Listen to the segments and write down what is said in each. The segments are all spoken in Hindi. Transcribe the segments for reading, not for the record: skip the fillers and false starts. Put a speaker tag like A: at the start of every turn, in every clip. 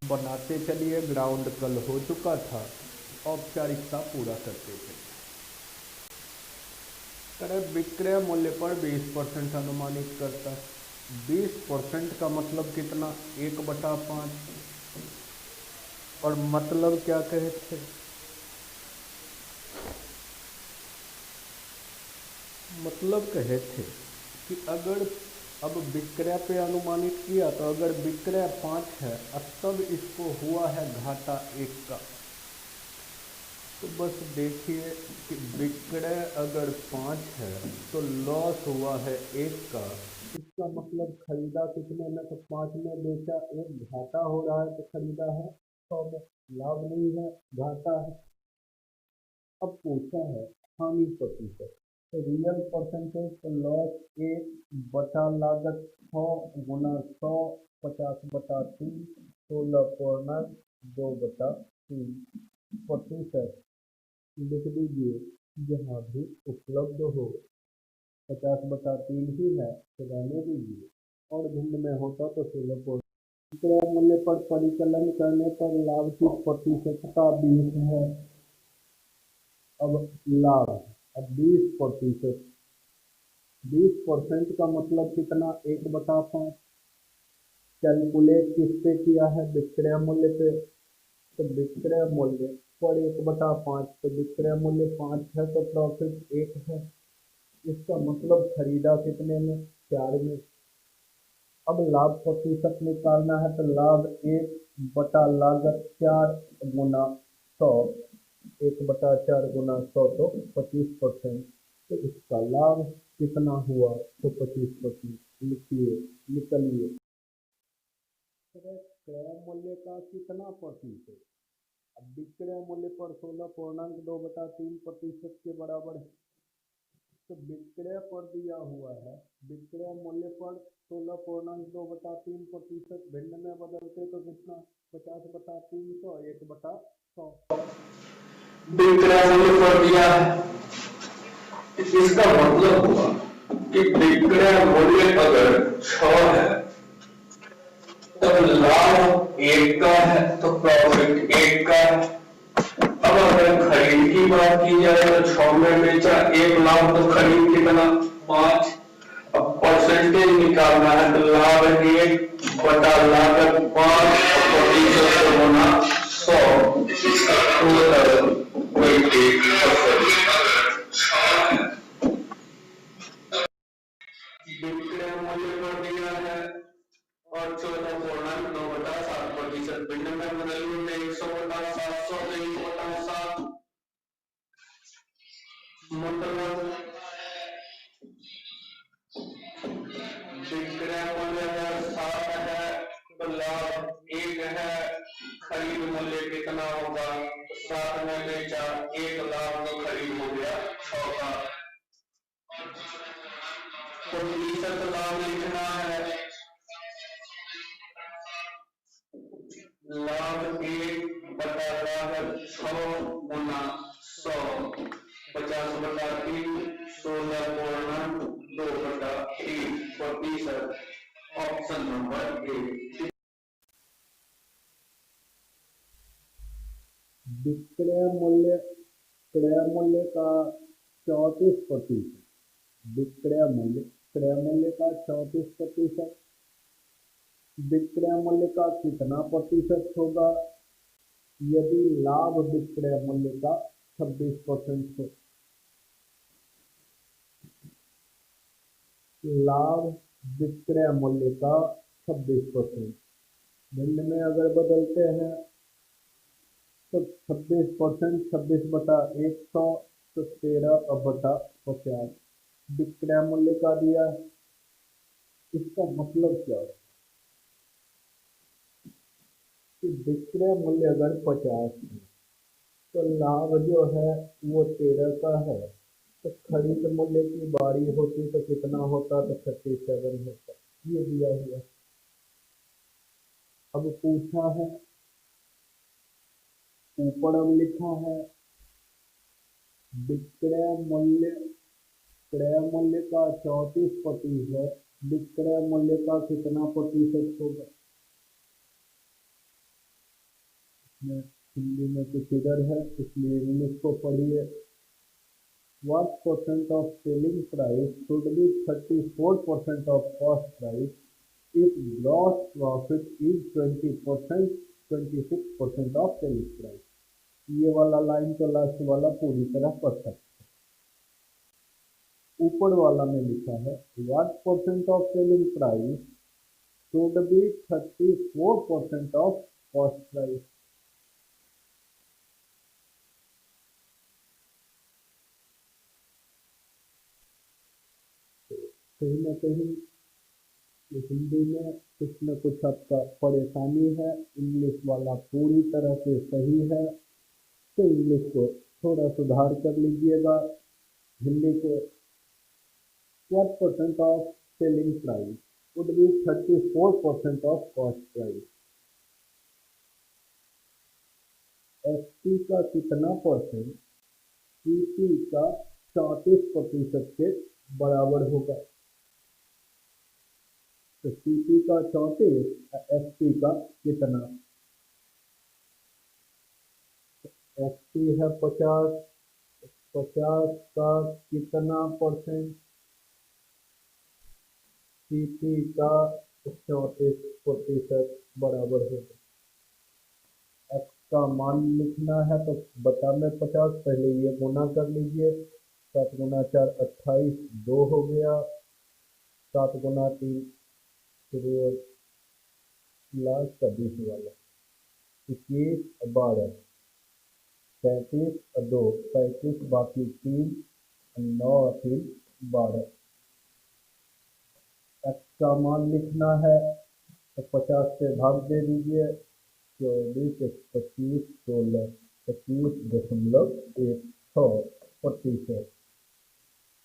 A: बनाते चलिए, ग्राउंड कल हो चुका था, औपचारिकता पूरा करते चलिए। करें विक्रय मूल्य पर 20% अनुमानित करता है। 20% का मतलब कितना, 1/5। और मतलब क्या कहे थे, मतलब कहे थे कि अगर अब विक्रय पे अनुमानित किया तो अगर विक्रय 5 है और तब इसको हुआ है घाटा 1 का, तो बस देखिए कि विक्रय अगर 5 है तो लॉस हुआ है 1 का। इसका मतलब खरीदा कितने में, तो 5 में बेचा, 1 घाटा हो रहा है, तो खरीदा है 100 में, लाभ नहीं है, घाटा है। अब पूछा है हानि प्रतिशत, तो रियल परसेंटेज, तो लॉस 1 बटा लागत 100 गुना 100, 50/3, 16.2/3 प्रतिशत लिख दीजिए जहाँ भी उपलब्ध हो। 50/3 ही है तो रहने दीजिए, और भिन्न में होता तो 16। विक्रय मूल्य पर परिकलन करने पर लाभ की प्रतिशतता 20 है। अब लाभ, अब 20%, 20% का मतलब कितना, 1/5। कैलकुलेट किस पे किया है, विक्रय मूल्य पे, तो विक्रय मूल्य पर 1/5, तो विक्रय मूल्य 5 है तो प्रॉफिट 1 है। इसका मतलब खरीदा कितने में, 4 में। अब लाभ प्रतिशत निकालना है, तो लाभ 1 बटा लागत 4 गुना 100, 1/4 गुना 100 तो 25%। तो इसका लाभ कितना हुआ, तो 25%। लिखिए, निकलिए। क्रय मूल्य का कितना प्रतिशत, अब विक्रय मूल्य पर 16.2/3% के बराबर है। तो विक्रय पर दिया हुआ है, विक्रय मूल्य पर 16.2/3%, भिन्न में बदलते तो कितना, 50/300, 1/100। विक्रय मूल्य पर दिया है, इसका मतलब हुआ कि विक्रय मूल्य अगर 6 है तब लाभ 1 का है तो प्रॉफिट 1 का है। अब अगर खरीद की बात की जाए तो 6 में बेचा, 1 लाख, तो खरीद कितना, 5। अब परसेंटेज निकालना है, तो लाभ 1 बटा लागत 5 और प्रतिशत से गुना 100, टोटल 1%। विक्रय मूल्य पर दिया है और 14.9/7%, भिन्न में बदलिए, 100/700 तो 1/7, मतलब विक्रय मूल्य अगर 7 है तो लाभ 1 है, खरीद मूल्य कितना होगा, 7 में बेचा, 1 लाख, तो खरीद हो गया 6 का। तो प्रतिशत लाभ लिखना है, लाभ 1 बटा लागत 6 गुना 100, 50/3, 16.2/3 प्रतिशत। Option number A. विक्रय मूल्य, क्रय मूल्य का 34%, विक्रय मूल्य, क्रय मूल्य का 34%, विक्रय मूल्य का कितना प्रतिशत होगा यदि लाभ विक्रय मूल्य का 26% हो। लाभ विक्रय मूल्य का 26%, भिन्न में अगर बदलते हैं तो 26%, 26/100, तो 13/50 विक्रय मूल्य का दिया। इसका मतलब क्या है कि विक्रय मूल्य अगर 50 है तो लाभ जो है वो 13 का है, तो खरीद मूल्य की बारी होती तो कितना होता, तो 37 होता। ये दिया हुआ। अब पूछा है, ऊपर अब लिखा है विक्रय मूल्य, क्रय मूल्य का 34%, विक्रय मूल्य का कितना प्रतिशत होगा। में हिंदी में कुछ इधर है इसलिए इंग्लिश को पढ़िए। What percent of selling price should be 34% of cost price if gross profit is 20%, 26% of selling price? ये वाला लाइन तो लास्ट वाला पूरी तरह पढ़ सकते। ऊपर वाला में लिखा है What percent of selling price should be 34% of cost price? कहीं ना कहीं हिंदी में कुछ न कुछ आपका परेशानी है, इंग्लिश वाला पूरी तरह से सही है, तो इंग्लिश को थोड़ा सुधार कर लीजिएगा। हिंदी को What percent of selling price would be 34% of cost price? SP का कितना परसेंट सीपी का 34% के बराबर होगा? तो सीपी का 34, एसपी का कितना? एसपी है 50, 50 का कितना परसेंट? सीपी का 34% बराबर होगा। एक्स का मान लिखना है तो बता में 50, पहले ये गुना कर लीजिए। 7 गुना 4 28, 2 हो गया। 7 गुना 3 फिर लास्ट का 20 वाला 21, 12, 35, 2, 35 बाकी 3, 9, 3, 12। एक्स का मान लिखना है तो 50 से भाग दे दीजिए। 24, 25, 16, 25.16%।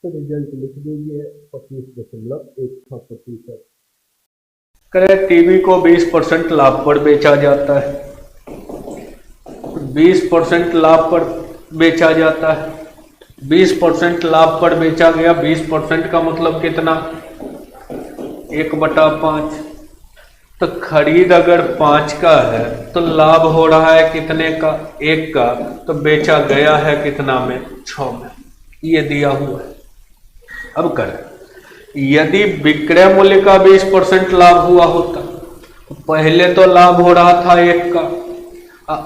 A: तो रिजल्ट लिख दीजिए 25.16%। करें टीवी को 20% लाभ पर बेचा जाता है। 20% लाभ पर बेचा जाता है। 20% लाभ पर बेचा गया। 20% का मतलब कितना? 1/5। तो खरीद अगर 5 का है तो लाभ हो रहा है कितने का? 1 का। तो बेचा गया है कितना में? 6 में। ये दिया हुआ है। अब करें, यदि विक्रय मूल्य का 20% लाभ हुआ होता, पहले तो लाभ हो रहा था 1 का,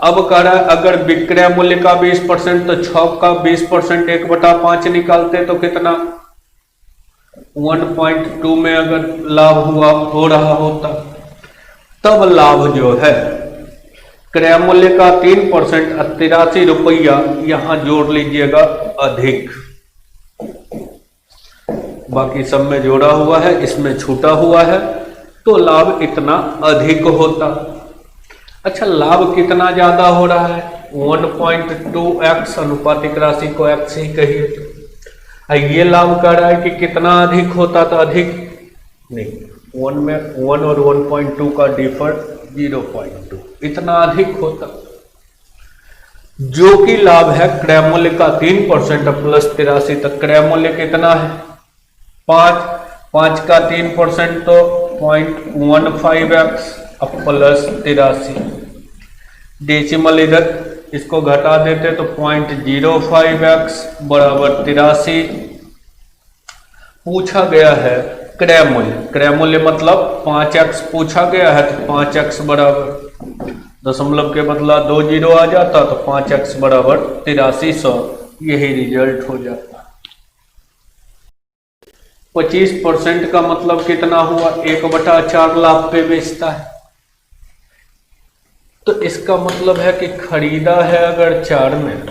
A: अब कह रहा है अगर विक्रय मूल्य का 20% तो 6 का 20% 1/5 निकालते तो कितना? 1.2 में अगर लाभ हो रहा होता, तब लाभ जो है क्रय मूल्य का 3% 83 रुपया यहां जोड़ लीजिएगा अधिक। बाकी सब में जोड़ा हुआ है, इसमें छूटा हुआ है, तो लाभ इतना अधिक होता। अच्छा, लाभ कितना ज्यादा हो रहा है? 1.2x, अनुपातिक राशि को x ही कहिए। ये लाभ कह रहा है कि कितना अधिक होता? तो अधिक नहीं, 1 में 1 और 1.2 का डिफर 0.2, इतना अधिक होता। जो कि लाभ है क्रय मूल्य का 3% प्लस 83, तक क्रय मूल्य कितना है? 5 का 3% तो 0.15x प्लस 83। डेसिमल इधर इसको घटा देते तो 0.05x बराबर 83। पूछा गया है क्रय मूल्य। क्रय मूल्य मतलब 5x पूछा गया है, तो 5x बराबर, दशमलव के बदला 2 जीरो आ जाता तो 5x बराबर 8300। यही रिजल्ट हो जाता। 25% का मतलब कितना हुआ? 1/4 लाभ पे बेचता है। तो इसका मतलब है कि खरीदा है अगर 4 में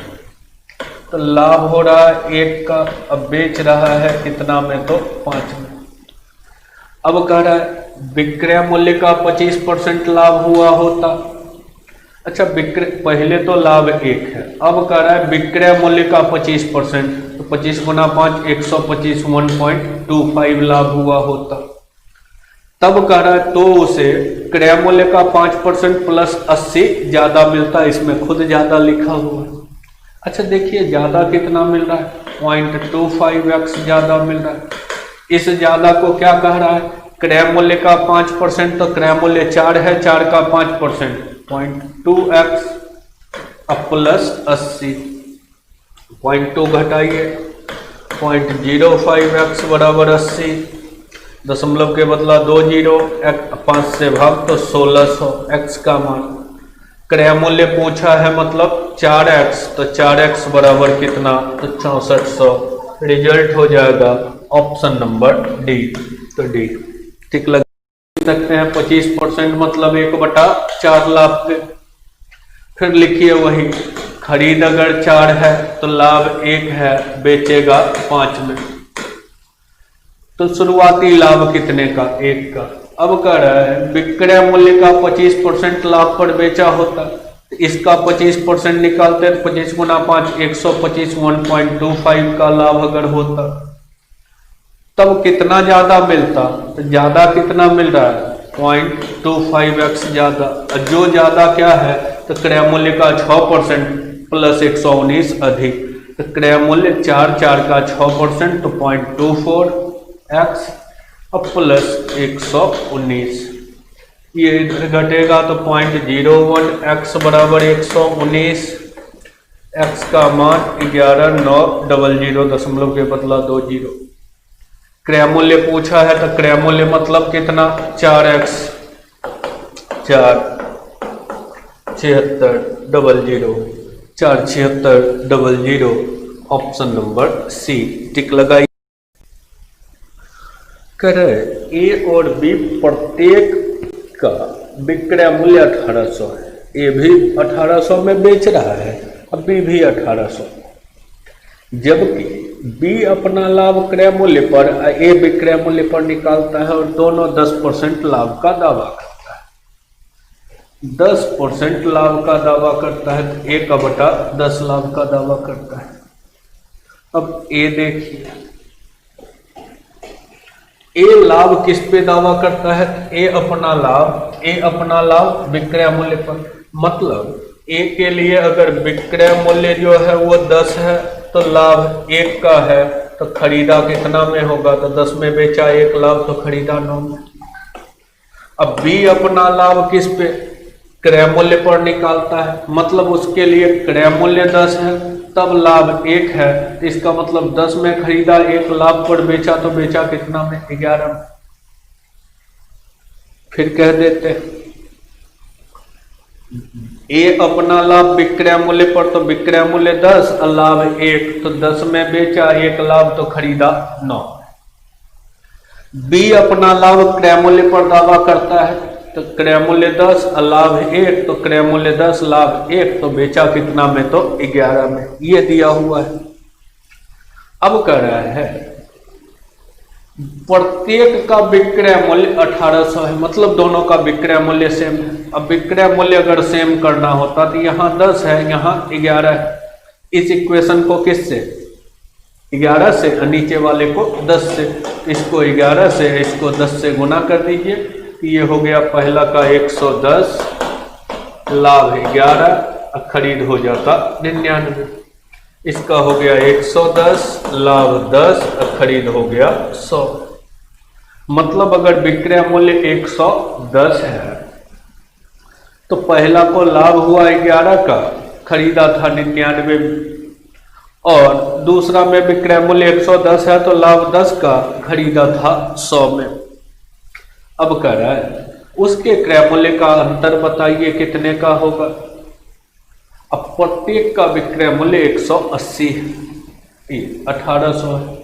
A: तो लाभ हो रहा है 1 का, अब बेच रहा है कितना में? तो 5 में। अब कह रहा है विक्रय मूल्य का 25% लाभ हुआ होता। अच्छा, विक्रय पहले तो लाभ 1 है, अब कह रहा है विक्रय मूल्य का 25%, तो 25 गुना 5 125, 1.25 लाभ हुआ होता। तब कह रहा है तो उसे क्रय मूल्य का 5% प्लस 80 ज्यादा मिलता। इसमें खुद ज्यादा लिखा हुआ है। अच्छा देखिए, ज्यादा कितना मिल रहा है? 0.25x ज्यादा मिल रहा है। इस ज्यादा को क्या कह रहा है? क्रय मूल्य का 5%, तो क्रय मूल्य 4 है, 4 का 5% 0.2x अब +80, 0.2 घटाइए, 0.05x बराबर 80, दशमलव के बदला 2 जीरो, 5 से भाग तो 1600 x का मान। क्रय मूल्य पूछा है मतलब 4x, तो 4x बराबर कितना, तो 6400। रिजल्ट हो जाएगा ऑप्शन नंबर डी। तो डी ठीक लग सकते हैं। 25% मतलब 1/4 लाभ पे। फिर लिखिए वही, खरीद अगर 4 है तो लाभ 1 है, बेचेगा 5 में, तो शुरुआती लाभ कितने का, 1 का। अब कह रहा है विक्रय मूल्य का 25% लाभ पर बेचा होता, तो इसका 25% निकालते हैं, 25 गुना 5 125, 1.25 का लाभ अगर होता तब कितना ज्यादा मिलता, तो ज्यादा कितना मिल रहा है, 0.25x ज्यादा। जो ज्यादा क्या है, तो क्रय मूल्य का 6% प्लस 119 अधिक, तो क्रय मूल्य 4 का 6% तो 0.24x अब प्लस 119, ये इधर घटेगा तो 0.01x बराबर 119, x का मान 11900 दशमलव के बदला 2 जीरो। क्रय मूल्य पूछा है तो क्रय मूल्य मतलब कितना, 4x, 4 7600, 4 7600, ऑप्शन नंबर सी टिक लगाई। करे ए और बी प्रत्येक का विक्रय मूल्य 1800 है, ए भी 1800 में बेच रहा है, अब बी भी 1800, जबकि बी अपना लाभ क्रय मूल्य पर ए विक्रय मूल्य पर निकालता है और दोनों 10% लाभ का दावा करता है। 10% लाभ का दावा करता है तो 1/10 लाभ का दावा करता है। अब ए देखिए, ए लाभ किस पे दावा करता है, ए अपना लाभ विक्रय मूल्य पर, मतलब ए के लिए अगर विक्रय मूल्य जो है वो 10 है तो लाभ 1 का है, तो खरीदा कितना में होगा, तो 10 में बेचा 1 लाभ तो खरीदा 9 में। अब बी अपना लाभ किस पे, क्रय मूल्य पर निकालता है, मतलब उसके लिए क्रय मूल्य 10 है तब लाभ 1 है, तो इसका मतलब 10 में खरीदा 1 लाभ पर बेचा, तो बेचा कितना में, 11 में। फिर कह देते हैं ए अपना लाभ विक्रय मूल्य पर, तो विक्रय मूल्य 10 और लाभ 1, तो 10 में बेचा 1 लाभ तो खरीदा 9। बी अपना लाभ क्रय मूल्य पर दावा करता है, तो क्रय मूल्य 10 और लाभ 1, तो क्रय मूल्य 10 लाभ 1, तो बेचा कितना में, तो 11 में, ये दिया हुआ है। अब कह रहा है प्रत्येक का विक्रय मूल्य 1800 है, मतलब दोनों का विक्रय मूल्य सेम है। अब विक्रय मूल्य अगर सेम करना होता तो यहाँ 10 है, यहाँ 11 है, इस इक्वेशन को किससे, 11 से, नीचे वाले को 10 से, इसको 11 से, इसको 10 से गुना कर दीजिए, ये हो गया पहला का 110, लाभ 11, खरीद हो जाता 99, इसका हो गया 110, लाभ 10, खरीद हो गया 100। मतलब अगर विक्रय मूल्य 110 है तो पहला को लाभ हुआ 11 का, खरीदा था 99 और दूसरा में विक्रय मूल्य 110 है तो लाभ 10 का, खरीदा था 100 में। अब कह रहा है उसके क्रय मूल्य का अंतर बताइए कितने का होगा। अब प्रत्येक का विक्रय मूल्य 180 है, 1800 है,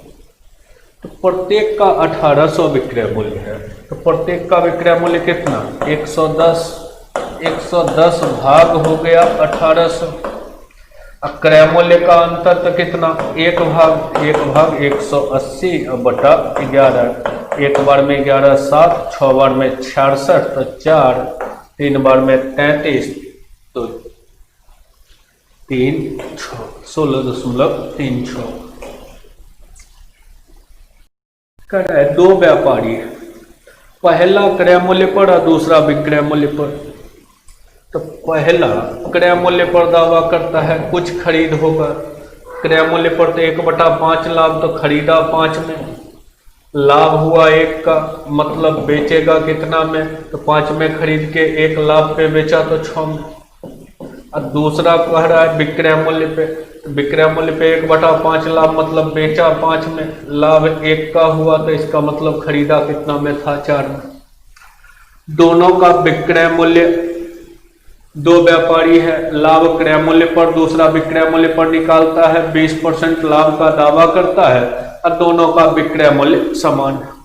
A: तो प्रत्येक का 1800 विक्रय मूल्य है, तो प्रत्येक का विक्रय मूल्य कितना, 110, 110 भाग हो गया 1800। क्रय मूल्य का अंतर तो कितना, 1 भाग 180 बटा 11, 1 बार में 11 7, 6 बार में 66 तो 4, 3 बार में 33 तो 3 6, 16.36। कर रहा है दो व्यापारी है, पहला क्रय मूल्य पर और दूसरा विक्रय मूल्य पर। तो पहला क्रय मूल्य पर दावा करता है कुछ खरीद होगा, क्रय मूल्य पर तो 1/5 लाभ, तो खरीदा 5 में, लाभ हुआ 1 का, मतलब बेचेगा कितना में, तो 5 में खरीद के 1 लाभ पे बेचा तो 6 में। और दूसरा कह रहा है विक्रय मूल्य पे, तो विक्रय मूल्य पे 1/5 लाभ मतलब बेचा 5 में, लाभ 1 का हुआ, तो इसका मतलब खरीदा कितना में था, 4 में। दोनों का विक्रय मूल्य, दो व्यापारी है, लाभ क्रय मूल्य पर दूसरा विक्रय मूल्य पर निकालता है, 20% लाभ का दावा करता है और दोनों का विक्रय मूल्य समान है।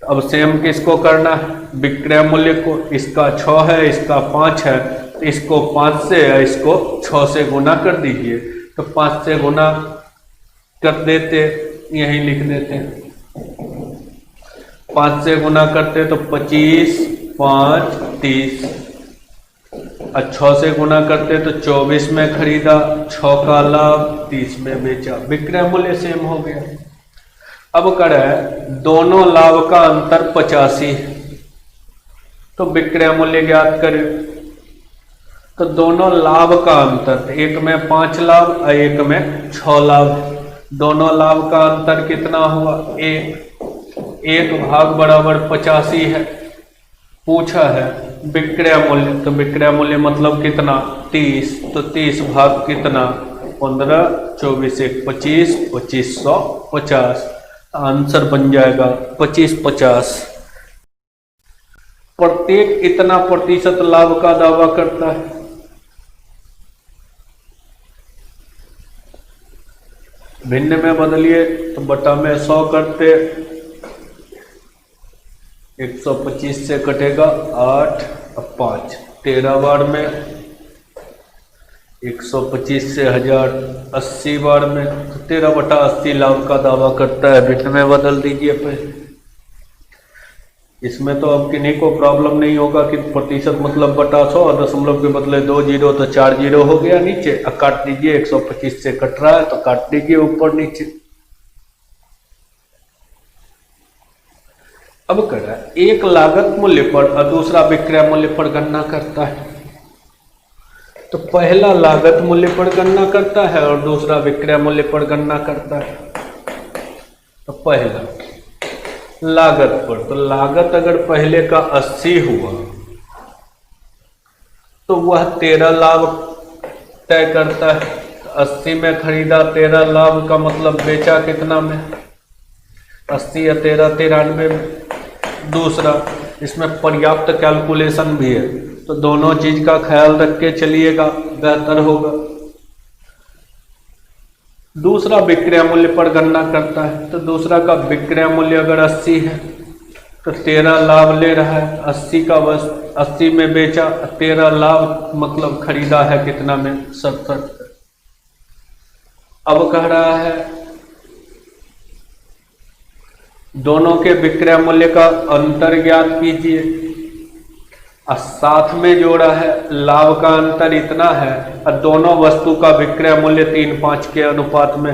A: अब सेम किसको करना है, विक्रय मूल्य को, इसका 6 है, इसका 5 है, तो इसको 5 से या इसको 6 से गुना कर दीजिए, तो 5 से गुना कर देते, यही लिख देते, 5 से गुना करते तो 25, 5, 30, और 6 से गुना करते तो 24 में खरीदा, 6 का लाभ, 30 में बेचा, विक्रय मूल्य सेम हो गया। अब करें दोनों लाभ का अंतर 85, तो विक्रय मूल्य ज्ञात करें। तो दोनों लाभ का अंतर, एक में 5 लाभ और एक में 6 लाभ, दोनों लाभ का अंतर कितना हुआ, 1 भाग बराबर 85 है। पूछा है विक्रय मूल्य, तो विक्रय मूल्य मतलब कितना, 30, तो 30 भाग कितना, 15, 24 1 25, 2550, आंसर बन जाएगा 2550। प्रत्येक इतना प्रतिशत लाभ का दावा करता है। भिन्न में बदलिए तो बटा में 100 करते, 125 से कटेगा 8 और 5, 13 बार में, 125 से 1000 80 बार में, तो 13/80 लाभ का दावा करता है। भिन्न में बदल दीजिए पहले। इसमें तो अब किन्हीं को प्रॉब्लम नहीं होगा कि प्रतिशत मतलब बटा 100 और दशमलव के बदले 2 जीरो तो 4 जीरो हो गया नीचे, अब काट दीजिए, 125 से कट रहा है तो काट दीजिए ऊपर नीचे। अब कर रहा है एक लागत मूल्य पर और दूसरा विक्रय मूल्य पर गणना करता है। तो पहला लागत मूल्य पर गणना करता है और दूसरा विक्रय मूल्य पर गणना करता है। तो पहला लागत पर, तो लागत अगर पहले का 80 हुआ तो वह 13 लाभ तय करता है। 80 में खरीदा, 13 लाभ का मतलब बेचा कितना में, 80 या 13 93 में। दूसरा, इसमें पर्याप्त कैलकुलेशन भी है, तो दोनों चीज का ख्याल रख के चलिएगा, बेहतर होगा। दूसरा विक्रय मूल्य पर गणना करता है, तो दूसरा का विक्रय मूल्य अगर 80 है तो 13 लाभ ले रहा है, 80 का बस 80 में बेचा, 13 लाभ मतलब खरीदा है कितना में, 67। अब कह रहा है दोनों के विक्रय मूल्य का अंतर ज्ञात कीजिए, और साथ में जोड़ा है लाभ का अंतर इतना है और दोनों वस्तु का विक्रय मूल्य 3:5 के अनुपात में।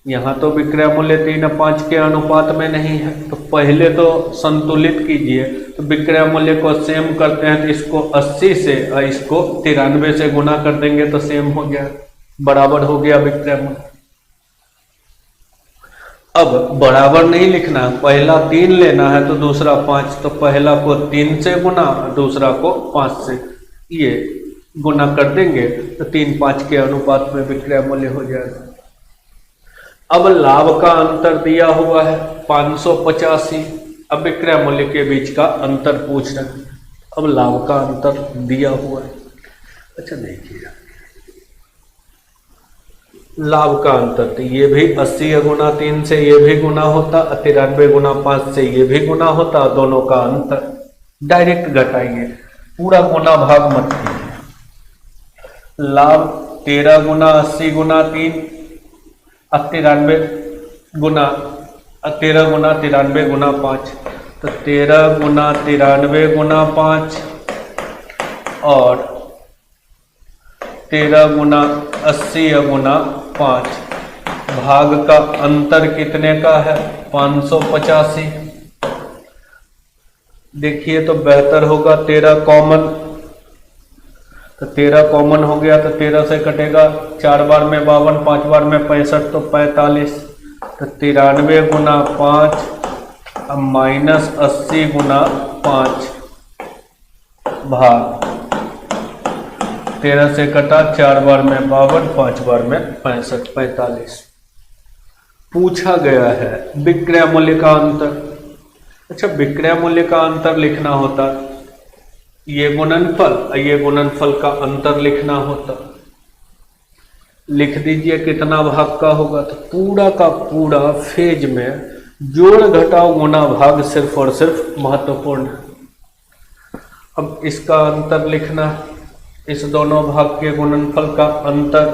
A: यहां तो विक्रय मूल्य 3:5 के अनुपात में नहीं है, तो पहले तो संतुलित कीजिए। तो विक्रय मूल्य को सेम करते हैं, तो इसको 80 से और इसको 93 से गुना कर देंगे तो सेम हो गया, बराबर हो गया विक्रय मूल्य। अब बराबर नहीं लिखना, पहला 3 लेना है तो दूसरा 5, तो पहला को 3 से गुना, दूसरा को 5 से, ये गुना कर देंगे तो 3:5 के अनुपात में विक्रय मूल्य हो जाएगा। अब लाभ का अंतर दिया हुआ है 585, अब विक्रय मूल्य के बीच का अंतर पूछ रहे हैं। अब लाभ का अंतर दिया हुआ है, अच्छा देखिए लाभ का अंतर, तो ये भी 80 गुना 3 से ये भी गुना होता, 93 गुना 5 से ये भी गुना होता, दोनों का अंतर डायरेक्ट घटाइए, पूरा गुना भाग मत कीजिए। लाभ 13 गुना 80 गुना 3, 93 गुना 13 गुना 93 गुना 5, तो 13 गुना 93 गुना 5 और 13 गुना 80 गुना 5, भाग का अंतर कितने का है, 585। देखिए तो बेहतर होगा 13 कॉमन, तो 13 कॉमन हो गया तो 13 से कटेगा, 4 बार में 52, 5 बार में 65, तो 45, तो 93 गुना 5 माइनस 80 गुना 5 भाग 13 से कटा, 4 बार में 52, 5 बार में 65, 45। पूछा गया है विक्रय मूल्य का अंतर। अच्छा, विक्रय मूल्य का अंतर लिखना होता, ये गुणनफल का अंतर लिखना होता। लिख दीजिए कितना भाग का होगा, तो पूरा का पूरा फेज में जोड़ घटाव गुना भाग सिर्फ और सिर्फ महत्वपूर्ण है। अब इसका अंतर लिखना, इस दोनों भाग के गुणनफल का अंतर,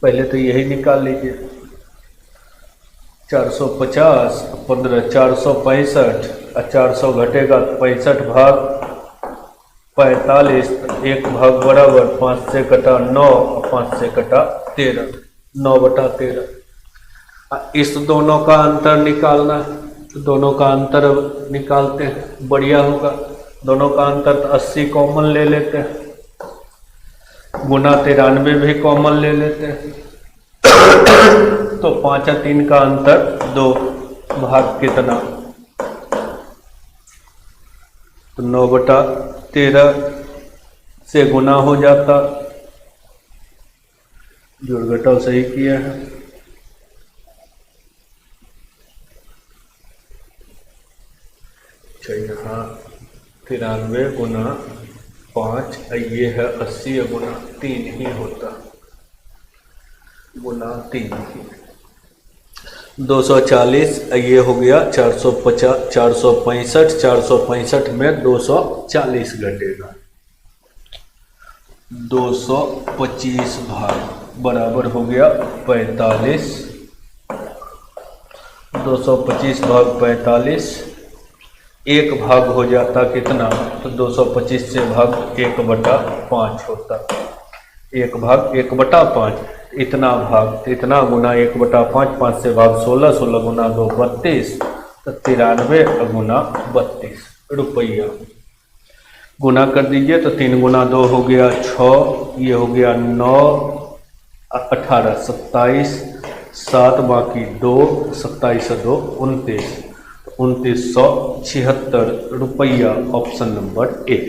A: पहले तो यही निकाल लीजिए। 450, 15, 465, 400 घटेगा 65 भाग 45, 1 भाग बराबर 5 से कटा 9, 5 से कटा 13, 9/13। इस दोनों का अंतर निकालना है, तो दोनों का अंतर अब निकालते हैं, बढ़िया होगा। दोनों का अंतर 80 कॉमन ले लेते हैं, गुना 93 भी कॉमन ले लेते हैं, तो 5 और 3 का अंतर 2, भाग कितना, तो 9/13 से गुना हो जाता। जोड़ घटाव सही किया है। अच्छा, यहाँ 93 गुना 5, ये है 80 गुना 3 ही होता, गुना 3 ही। 240, ये हो गया 450, 465, 465 में 240 घटेगा, 225 भाग बराबर हो गया 45, 225 भाग 45, 1 भाग हो जाता कितना, तो 225 से भाग 1/5 होता, 1 भाग 1/5, इतना भाग, तो इतना गुना 1/5, 5 से भाग 16, 16 गुना 2 32, तो 93 गुना 32 रुपया। गुना कर दीजिए तो 3 गुना 2 हो गया 6, ये हो गया 9, 18, 27, 7 बाकी 2, 27 2 29, 2976 रुपया, ऑप्शन नंबर 1।